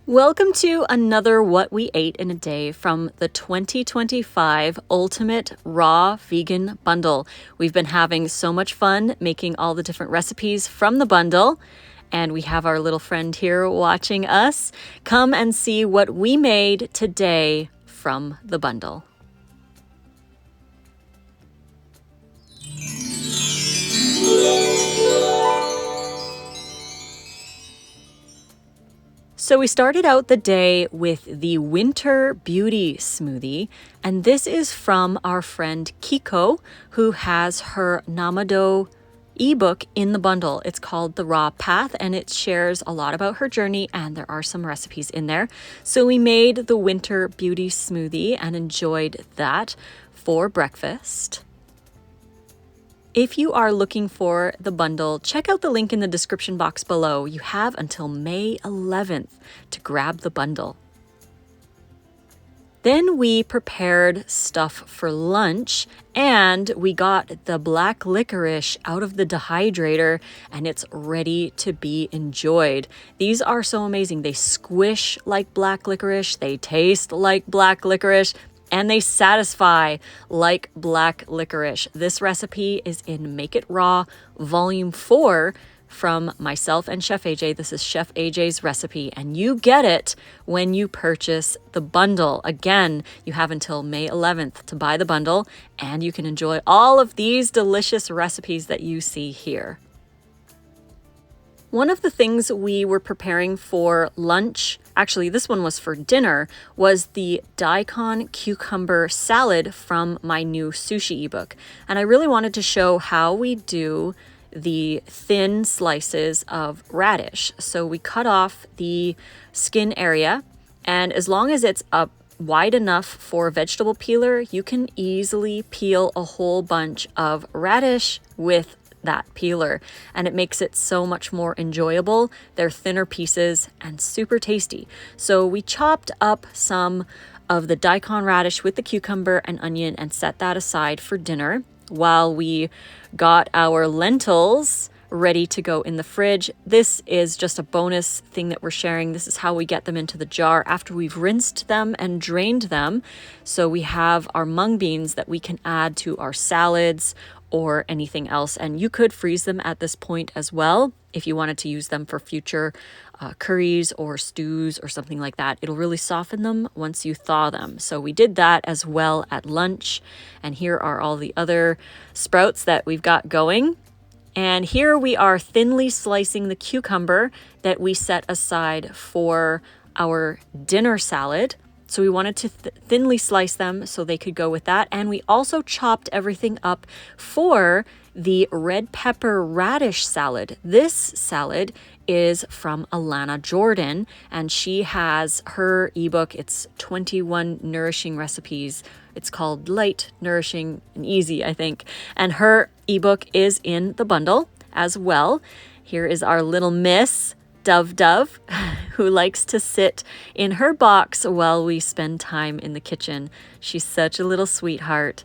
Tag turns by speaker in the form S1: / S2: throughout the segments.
S1: Welcome to another What We Ate in a Day from the 2025 Ultimate Raw Vegan Bundle. We've been having so much fun making all the different recipes from the bundle, and we have our little friend here watching us. Come and see what we made today from the bundle. So we started out the day with the Winter Beauty Smoothie, and this is from our friend Kiko, who has her Namado ebook in the bundle. It's called The Raw Path, and it shares a lot about her journey, and there are some recipes in there. So we made the Winter Beauty Smoothie and enjoyed that for breakfast. If you are looking for the bundle, check out the link in the description box below. You have until May 11th to grab the bundle. Then we prepared stuff for lunch, and we got the black licorice out of the dehydrator, and it's ready to be enjoyed. These are so amazing. They squish like black licorice, they taste like black licorice, and they satisfy like black licorice. This recipe is in Make It Raw Volume 4 from myself and Chef AJ. This is Chef AJ's recipe, and you get it when you purchase the bundle. Again, you have until May 11th to buy the bundle, and you can enjoy all of these delicious recipes that you see here. One of the things we were preparing for lunch, actually this one was for dinner, was the Daikon Cucumber Salad from my new sushi ebook. And I really wanted to show how we do the thin slices of radish. So we cut off the skin area, and as long as it's up wide enough for a vegetable peeler, you can easily peel a whole bunch of radish with that peeler, and it makes it so much more enjoyable. They're thinner pieces and super tasty. So we chopped up some of the daikon radish with the cucumber and onion and set that aside for dinner while we got our lentils ready to go in the fridge. This is just a bonus thing that we're sharing. This is how we get them into the jar after we've rinsed them and drained them. So we have our mung beans that we can add to our salads or anything else. And you could freeze them at this point as well if you wanted to use them for future curries or stews or something like that. It'll really soften them once you thaw them. So we did that as well at lunch. And here are all the other sprouts that we've got going. And here we are thinly slicing the cucumber that we set aside for our dinner salad. So we wanted to thinly slice them so they could go with that. And we also chopped everything up for the red pepper radish salad. This salad is from Alanna Jordan, and she has her ebook. It's 21 nourishing recipes. It's called Light, Nourishing, and Easy, I think. And her ebook is in the bundle as well. Here is our little miss, Dove, who likes to sit in her box while we spend time in the kitchen. She's such a little sweetheart.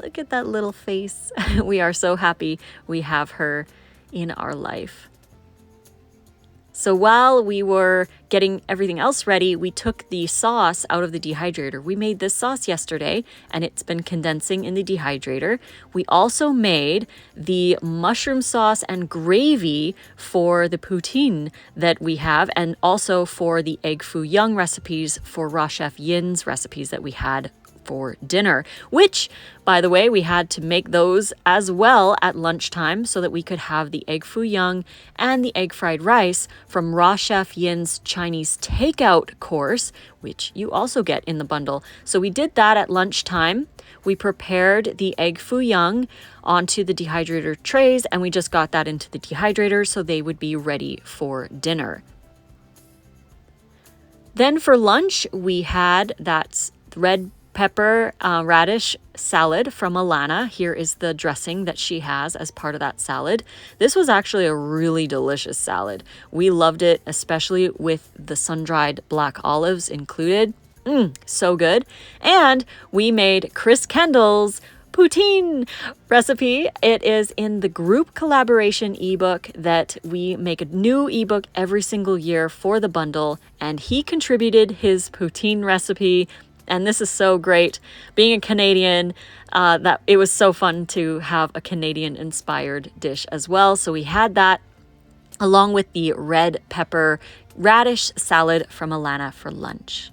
S1: Look at that little face. We are so happy we have her in our life. So while we were getting everything else ready, we took the sauce out of the dehydrator. We made this sauce yesterday, and it's been condensing in the dehydrator. We also made the mushroom sauce and gravy for the poutine that we have, and also for the Egg Foo Young recipes for Raw Chef Yin's recipes that we had for dinner, which, by the way, we had to make those as well at lunchtime so that we could have the Egg Foo Young and the egg fried rice from Raw Chef Yin's Chinese Takeout course, which you also get in the bundle. So we did that at lunchtime. We prepared the Egg Foo Young onto the dehydrator trays, and we just got that into the dehydrator so they would be ready for dinner. Then for lunch, we had that red pepper radish salad from Alanna. Here is the dressing that she has as part of that salad. This was actually a really delicious salad. We loved it, especially with the sun-dried black olives included. So good. And we made Chris Kendall's poutine recipe. It is in the group collaboration ebook that we make a new ebook every single year for the bundle, and he contributed his poutine recipe. And this is so great. Being a Canadian, that it was so fun to have a Canadian-inspired dish as well. So we had that along with the red pepper radish salad from Alanna for lunch.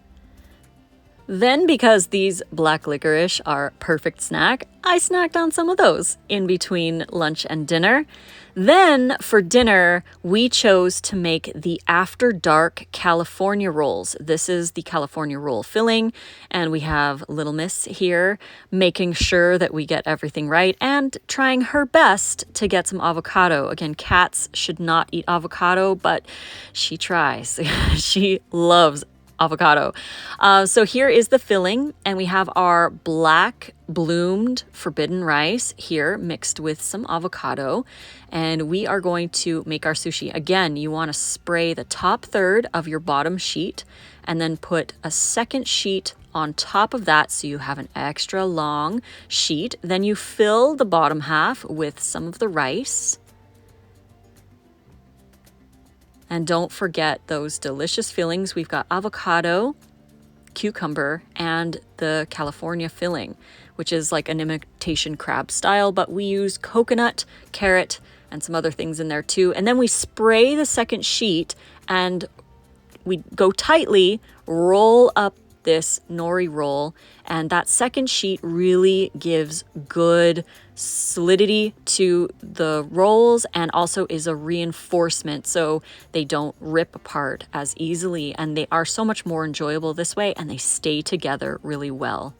S1: Then, because these black licorice are perfect snack, I snacked on some of those in between lunch and dinner. Then, for dinner, we chose to make the After Dark California rolls. This is the California roll filling, and we have Little Miss here making sure that we get everything right and trying her best to get some avocado. Again, cats should not eat avocado, but she tries. She loves avocado. So here is the filling, and we have our black bloomed forbidden rice here mixed with some avocado, and we are going to make our sushi. Again, you want to spray the top third of your bottom sheet and then put a second sheet on top of that so you have an extra long sheet. Then you fill the bottom half with some of the rice. And don't forget those delicious fillings. We've got avocado, cucumber, and the California filling, which is like an imitation crab style, but we use coconut, carrot, and some other things in there too. And then we spray the second sheet and we go tightly, roll up this nori roll, and that second sheet really gives good solidity to the rolls and also is a reinforcement so they don't rip apart as easily, and they are so much more enjoyable this way and they stay together really well.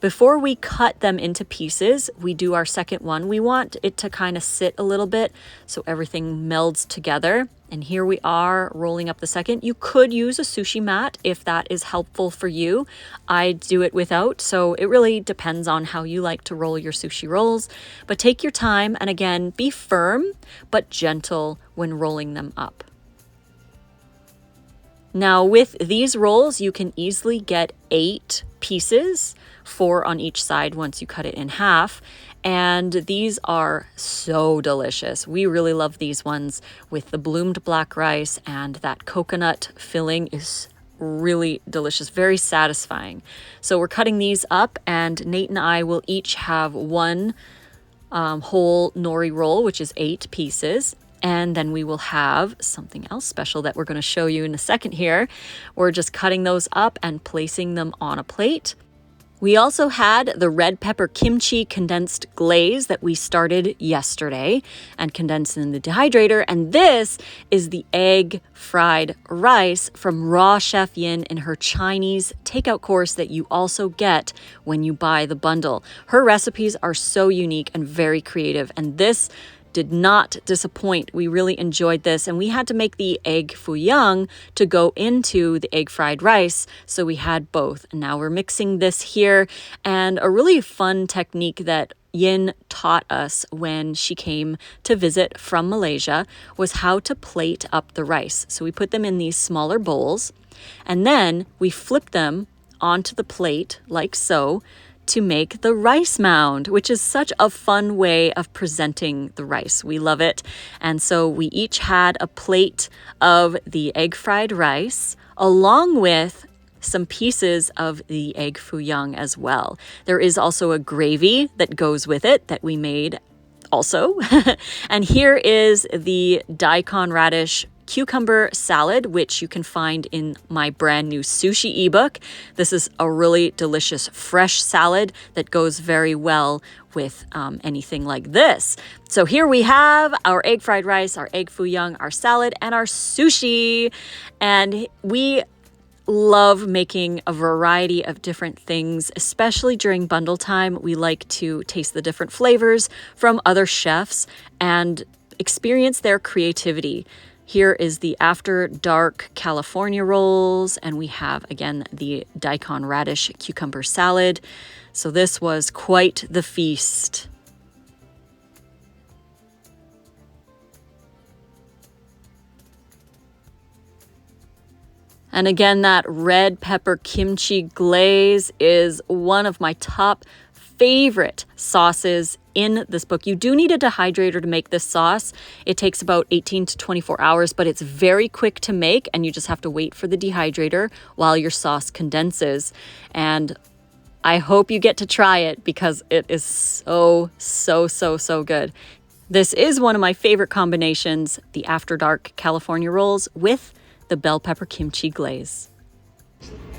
S1: Before we cut them into pieces, we do our second one. We want it to kind of sit a little bit so everything melds together. And here we are rolling up the second. You could use a sushi mat if that is helpful for you. I do it without, so it really depends on how you like to roll your sushi rolls. But take your time, and again, be firm but gentle when rolling them up. Now with these rolls, you can easily get 8 pieces, 4 on each side once you cut it in half. And these are so delicious. We really love these ones with the bloomed black rice, and that coconut filling is really delicious, very satisfying. So we're cutting these up, and Nate and I will each have one whole nori roll, which is 8 pieces. And then we will have something else special that we're going to show you in a second here. We're just cutting those up and placing them on a plate. We also had the red pepper kimchi condensed glaze that we started yesterday and condensed in the dehydrator. And this is the egg fried rice from Raw Chef Yin in her Chinese takeout course that you also get when you buy the bundle. Her recipes are so unique and very creative, and this did not disappoint. We really enjoyed this, and we had to make the Egg Foo Young to go into the egg fried rice, so we had both. And now we're mixing this here, and a really fun technique that Yin taught us when she came to visit from Malaysia was how to plate up the rice. So we put them in these smaller bowls, and then we flip them onto the plate like so, to make the rice mound, which is such a fun way of presenting the rice. We love it. And so we each had a plate of the egg fried rice along with some pieces of the Egg Foo Young as well. There is also a gravy that goes with it that we made also. And here is the Daikon Radish Cucumber Salad, which you can find in my brand new sushi ebook. This is a really delicious fresh salad that goes very well with anything like this. So here we have our egg fried rice, our Egg Foo Young, our salad, and our sushi. And we love making a variety of different things, especially during bundle time. We like to taste the different flavors from other chefs and experience their creativity. Here is the After Dark California rolls, and we have, again, the Daikon Radish Cucumber Salad. So this was quite the feast. And again, that red pepper kimchi glaze is one of my top favorite sauces in this book. You do need a dehydrator to make this sauce. It takes about 18 to 24 hours, but it's very quick to make, and you just have to wait for the dehydrator while your sauce condenses. And I hope you get to try it because it is so good. This is one of my favorite combinations, the After Dark California rolls with the bell pepper kimchi glaze.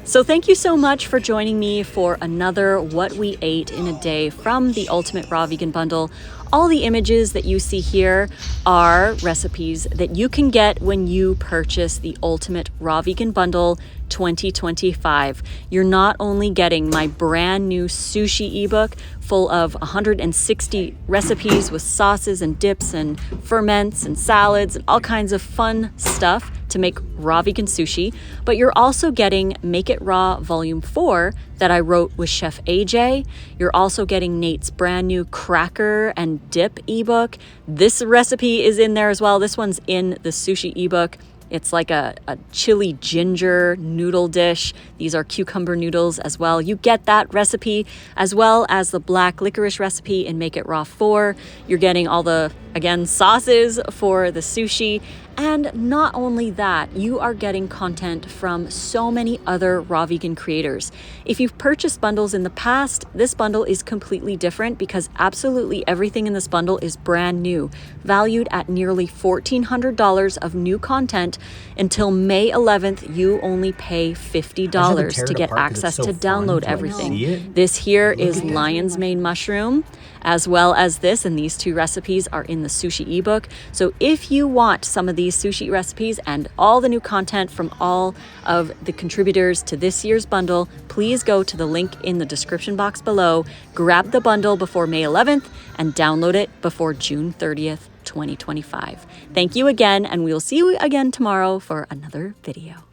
S1: So thank you so much for joining me for another What We Ate in a Day from the Ultimate Raw Vegan Bundle. All the images that you see here are recipes that you can get when you purchase the Ultimate Raw Vegan Bundle 2025. You're not only getting my brand new sushi ebook full of 160 recipes with sauces and dips and ferments and salads and all kinds of fun stuff to make raw vegan sushi, but you're also getting Make It Raw Volume 4 that I wrote with Chef AJ. You're also getting Nate's brand new cracker and dip ebook. This recipe is in there as well. This one's in the sushi ebook. It's like a chili ginger noodle dish. These are cucumber noodles as well. You get that recipe as well as the black licorice recipe in Make It Raw 4. You're getting all the, again, sauces for the sushi. And not only that, you are getting content from so many other raw vegan creators. If you've purchased bundles in the past, this bundle is completely different because absolutely everything in this bundle is brand new, valued at nearly $1,400 of new content. Until May 11th, you only pay $50 to get access to download everything. This here is lion's mane mushroom, as well as this, and these two recipes are in the sushi ebook. So if you want some of these sushi recipes and all the new content from all of the contributors to this year's bundle, please go to the link in the description box below, grab the bundle before May 11th, and download it before June 30th, 2025. Thank you again, and we will see you again tomorrow for another video.